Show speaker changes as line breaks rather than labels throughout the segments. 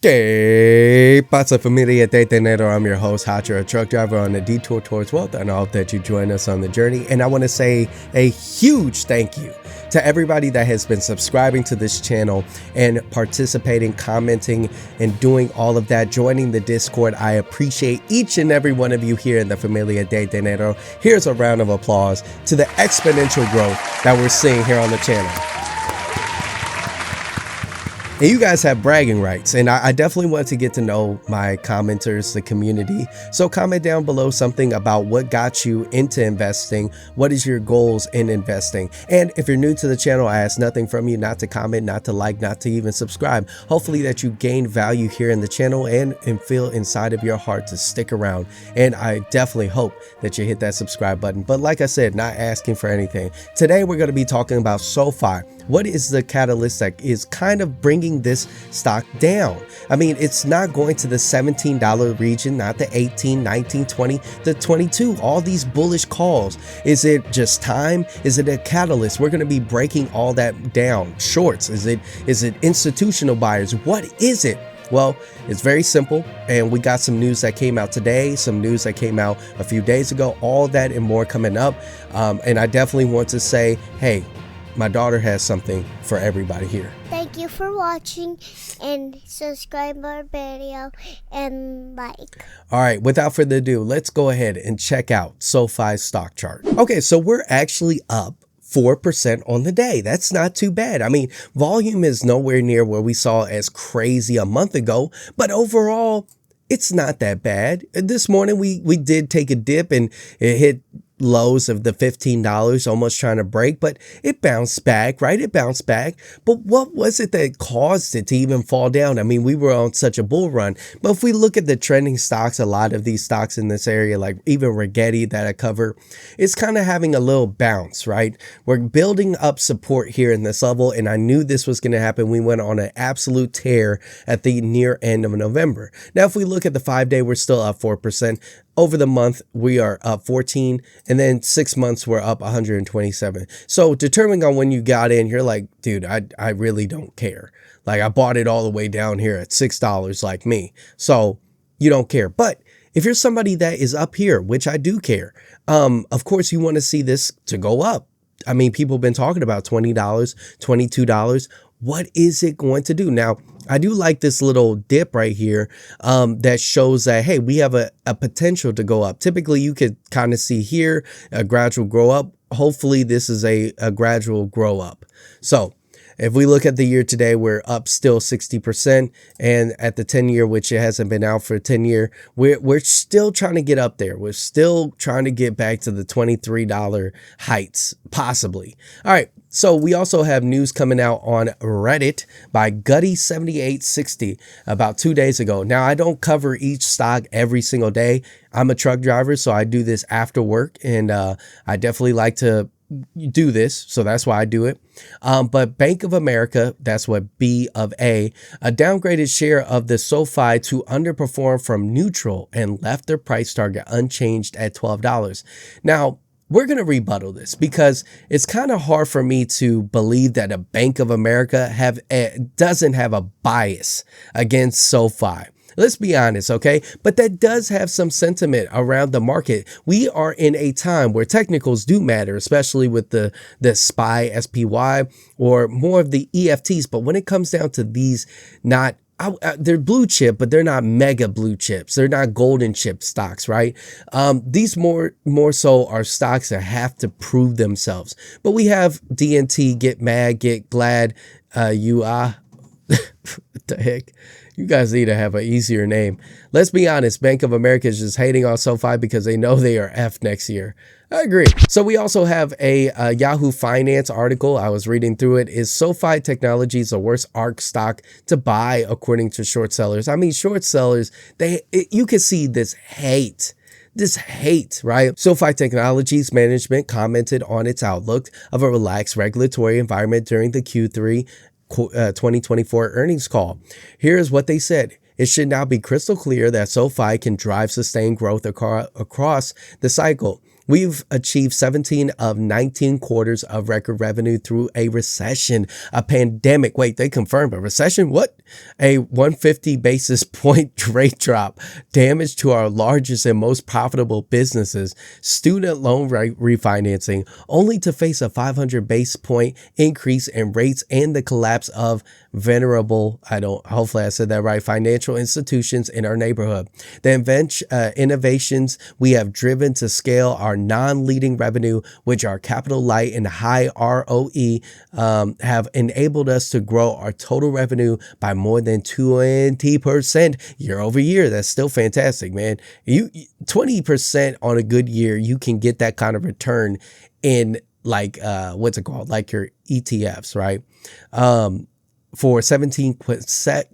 Que pasa familia de dinero? I'm your host, Hacher, a truck driver on a detour towards wealth, and I hope that you join us on the journey. And I want to say a huge thank you to everybody that has been subscribing to this channel and participating, commenting, and doing all of that, joining the Discord. I appreciate each and every one of you here in the Familia de Dinero. Here's a round of applause to the exponential growth that we're seeing here on the channel. And you guys have bragging rights, and I definitely want to get to know my commenters, the community. So comment down below something about what got you into investing. What is your goals in investing? And if you're new to the channel, I ask nothing from you, not to comment, not to like, not to even subscribe. Hopefully that you gain value here in the channel and feel inside of your heart to stick around. And I definitely hope that you hit that subscribe button. But like I said, not asking for anything. Today, we're going to be talking about SoFi. What is the catalyst that is kind of bringing this stock down? I mean, it's not going to the $17 region, not the 18, 19, 20, the 22, all these bullish calls. Is it just time? Is it a catalyst? We're going to be breaking all that down. Shorts, is it institutional buyers? What is it? Well, it's very simple, and we got some news that came out today, some news that came out a few days ago, all that and more coming up. And I definitely want to say, hey, my daughter has something for everybody here.
Thank you for watching, and subscribe our video and like.
All right, without further ado, let's go ahead and check out SoFi's stock chart. Okay, so we're actually up 4% on the day. That's not too bad. I mean, volume is nowhere near where we saw as crazy a month ago, but overall, it's not that bad. This morning, we did take a dip and it hit lows of the $15, almost trying to break, but it bounced back, right? It bounced back. But what was it that caused it to even fall down? I mean, we were on such a bull run, but if we look at the trending stocks, a lot of these stocks in this area, like even Rigetti that I cover, it's kind of having a little bounce, right? We're building up support here in this level, and I knew this was going to happen. We went on an absolute tear at the near end of November. Now, if we look at the 5-day, we're still up 4%. Over the month, we are up 14, and then 6 months, we're up 127. So determining on when you got in, you're like, dude, I really don't care. Like, I bought it all the way down here at $6 like me. So you don't care. But if you're somebody that is up here, which I do care, of course, you want to see this to go up. I mean, people have been talking about $20, $22. What is it going to do? Now, I do like this little dip right here that shows that, hey, we have a potential to go up. Typically, you could kind of see here a gradual grow up. Hopefully, this is a gradual grow up. So if we look at the year today, we're up still 60%. And at the 10-year, which it hasn't been out for a 10-year, we're still trying to get up there. We're still trying to get back to the $23 heights, possibly. All right. So we also have news coming out on Reddit by Gutty7860 about 2 days ago. Now, I don't cover each stock every single day. I'm a truck driver, so I do this after work, and I definitely like to do this, so that's why I do it. But Bank of America, that's what B of A downgraded share of the SoFi to underperform from neutral and left their price target unchanged at $12. Now, we're going to rebuttal this because it's kind of hard for me to believe that a Bank of America doesn't have a bias against SoFi. Let's be honest, okay? But that does have some sentiment around the market. We are in a time where technicals do matter, especially with the SPY, or more of the EFTs. But when it comes down to these, they're blue chip, but they're not mega blue chips. They're not golden chip stocks, right? These more so are stocks that have to prove themselves. But we have DNT, Get Mad, Get Glad, what the heck? You guys need to have an easier name. Let's be honest, Bank of America is just hating on SoFi because they know they are F next year. I agree. So we also have a Yahoo Finance article. I was reading through it. Is SoFi Technologies the worst ARK stock to buy according to short sellers? I mean, short sellers, you can see this hate, right? SoFi Technologies management commented on its outlook of a relaxed regulatory environment during the Q3 2024 earnings call. Here's what they said. It should now be crystal clear that SoFi can drive sustained growth across the cycle. We've achieved 17 of 19 quarters of record revenue through a recession, a pandemic. Wait, they confirmed a recession? What? A 150 basis point rate drop, damage to our largest and most profitable businesses, student loan refinancing, only to face a 500 basis point increase in rates and the collapse of hopefully I said that right, financial institutions in our neighborhood. The innovations we have driven to scale our non-leading revenue, which are capital light and high ROE, have enabled us to grow our total revenue by more than 20% year over year. That's still fantastic, man. 20% on a good year, you can get that kind of return in like, what's it called? Like your ETFs, right? For 17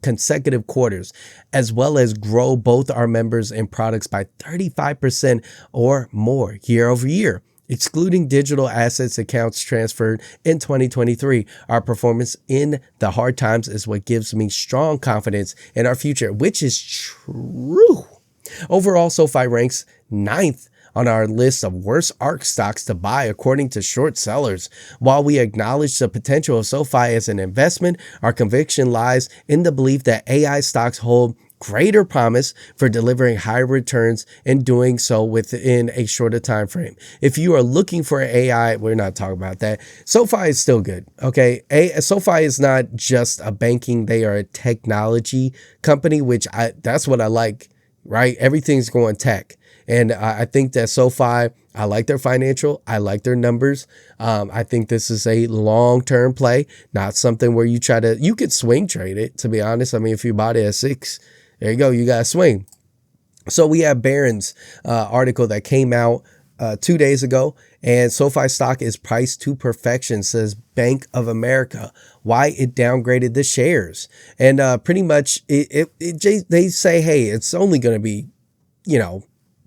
consecutive quarters, as well as grow both our members and products by 35% or more year over year. Excluding digital assets accounts transferred in 2023, our performance in the hard times is what gives me strong confidence in our future, which is true. Overall, SoFi ranks 9th on our list of worst ARK stocks to buy according to short sellers. While we acknowledge the potential of SoFi as an investment, our conviction lies in the belief that AI stocks hold greater promise for delivering higher returns and doing so within a shorter time frame. If you are looking for AI, we're not talking about that. SoFi is still good. Okay. SoFi is not just a banking, they are a technology company, that's what I like, right? Everything's going tech. And I think that SoFi, I like their financial, I like their numbers. I think this is a long-term play, not something where you could swing trade it, to be honest. I mean, if you bought it at 6, there you go, you got to swing. So we have Barron's article that came out 2 days ago, and SoFi stock is priced to perfection, says Bank of America. Why it downgraded the shares. And pretty much they say, hey, it's only going to be,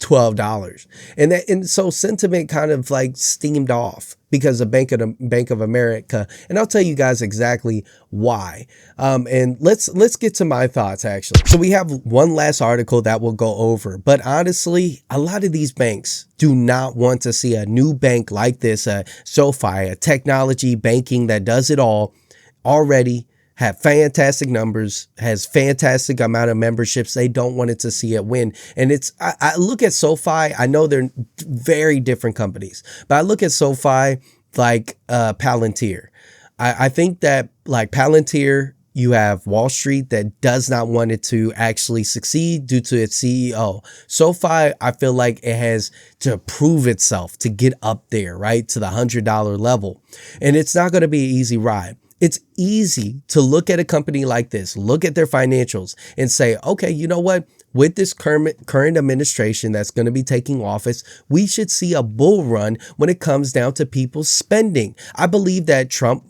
$12. And so sentiment kind of like steamed off because of Bank of America. And I'll tell you guys exactly why. And let's get to my thoughts, actually. So we have one last article that we'll go over. But honestly, a lot of these banks do not want to see a new bank like this, SoFi, a technology banking that does it all, already have fantastic numbers, has fantastic amount of memberships. They don't want it to see it win. And I look at SoFi, I know they're very different companies, but I look at SoFi like Palantir. I think that like Palantir, you have Wall Street that does not want it to actually succeed due to its CEO. SoFi, I feel like it has to prove itself to get up there, right? To the $100 level. And it's not going to be an easy ride. It's easy to look at a company like this, look at their financials and say, okay, you know what? With this current administration that's going to be taking office, we should see a bull run when it comes down to people's spending. I believe that Trump,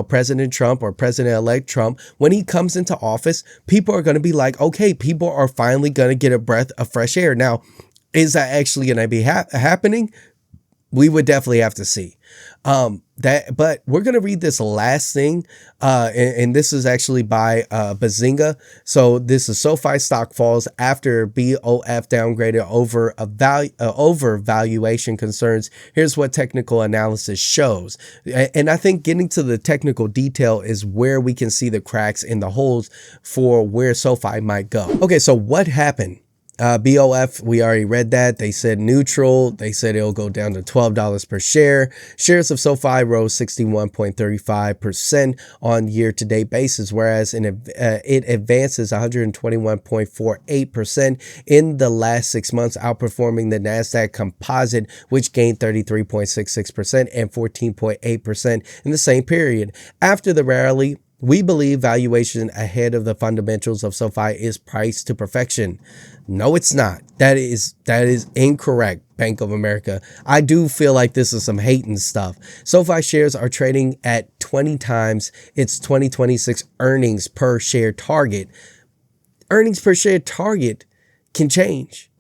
President Trump or President-elect Trump, when he comes into office, people are going to be like, okay, people are finally going to get a breath of fresh air. Now, is that actually going to be happening? We would definitely have to see. But we're going to read this last thing. And this is actually by Bazinga. So this is SoFi stock falls after BOF downgraded over valuation concerns. Here's what technical analysis shows. And I think getting to the technical detail is where we can see the cracks in the holes for where SoFi might go. Okay, so what happened? BOF, we already read that. They said neutral. They said it'll go down to $12 per share. Shares of SoFi rose 61.35% on year-to-date basis, whereas it advances 121.48% in the last 6 months, outperforming the NASDAQ Composite, which gained 33.66% and 14.8% in the same period. After the rally, we believe valuation ahead of the fundamentals of SoFi is priced to perfection. No, it's not. That is incorrect, Bank of America. I do feel like this is some hating stuff. SoFi shares are trading at 20 times its 2026 earnings per share target. Earnings per share target can change,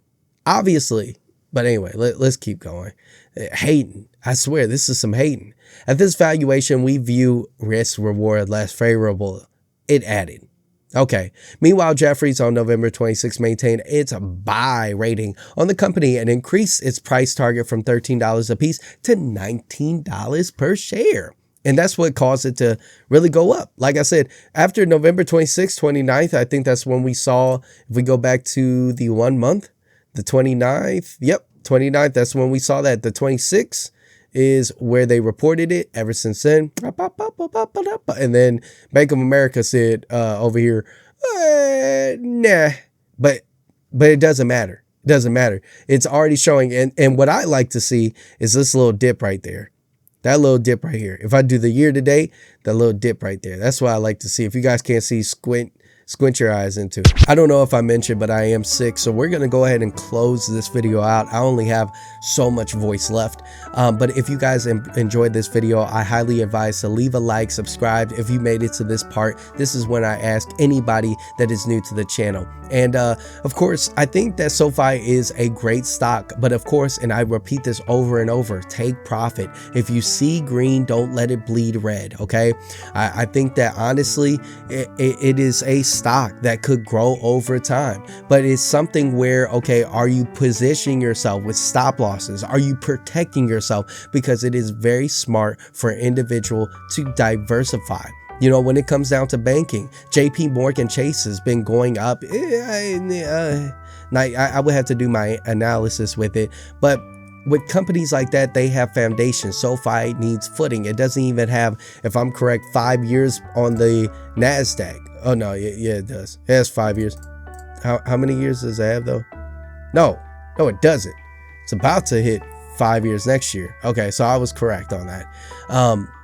obviously. But anyway, let's keep going. Hating. I swear, this is some hating. At this valuation, we view risk reward less favorable, it added. Okay. Meanwhile, Jeffries on November 26 maintained its buy rating on the company and increased its price target from $13 a piece to $19 per share. And that's what caused it to really go up. Like I said, after November 26th, 29th, I think that's when we saw, if we go back to the 1 month, the 29th, yep, 29th, that's when we saw that. The 26th is where they reported it. Ever since then, and then Bank of America said over here, nah, but it doesn't matter. It doesn't matter. It's already showing. And what I like to see is this little dip right there. That little dip right here. If I do the year to date, that little dip right there. That's what I like to see. If you guys can't see, squint your eyes into. I don't know if I mentioned, but I am sick. So we're going to go ahead and close this video out. I only have so much voice left. But if you guys enjoyed this video, I highly advise to leave a like, subscribe. If you made it to this part, this is when I ask anybody that is new to the channel. And of course, I think that SoFi is a great stock, but of course, and I repeat this over and over, take profit. If you see green, don't let it bleed red. Okay. I think that honestly, it is a stock that could grow over time, but it's something where, okay, are you positioning yourself with stop losses? Are you protecting yourself? Because it is very smart for an individual to diversify. You know, when it comes down to banking, JP Morgan Chase has been going up. I would have to do my analysis with it, but with companies like that, they have foundations. SoFi needs footing. It doesn't even have, if I'm correct, 5 years on the NASDAQ. Oh, no, yeah, it does. It has 5 years. How many years does it have, though? No, it doesn't. It's about to hit 5 years next year. Okay, so I was correct on that.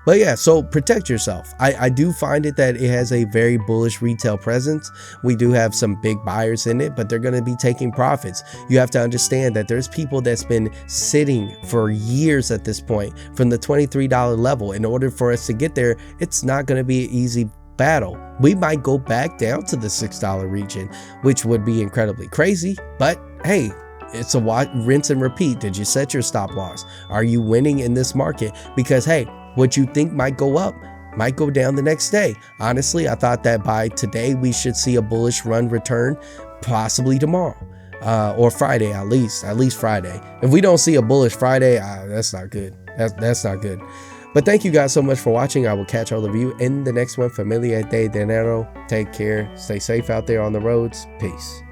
But yeah, so protect yourself. I do find it that it has a very bullish retail presence. We do have some big buyers in it, but they're going to be taking profits. You have to understand that there's people that's been sitting for years at this point from the $23 level. In order for us to get there, it's not going to be an easy battle. We might go back down to the $6 region, which would be incredibly crazy, but hey, it's a rinse and repeat. Did you set your stop loss? Are you winning in this market? Because hey, what you think might go up might go down the next day. Honestly, I thought that by today we should see a bullish run return, possibly tomorrow or Friday, at least Friday. If we don't see a bullish Friday, that's not good. That's not good. But thank you guys so much for watching. I will catch all of you in the next one. Familia de dinero. Take care. Stay safe out there on the roads. Peace.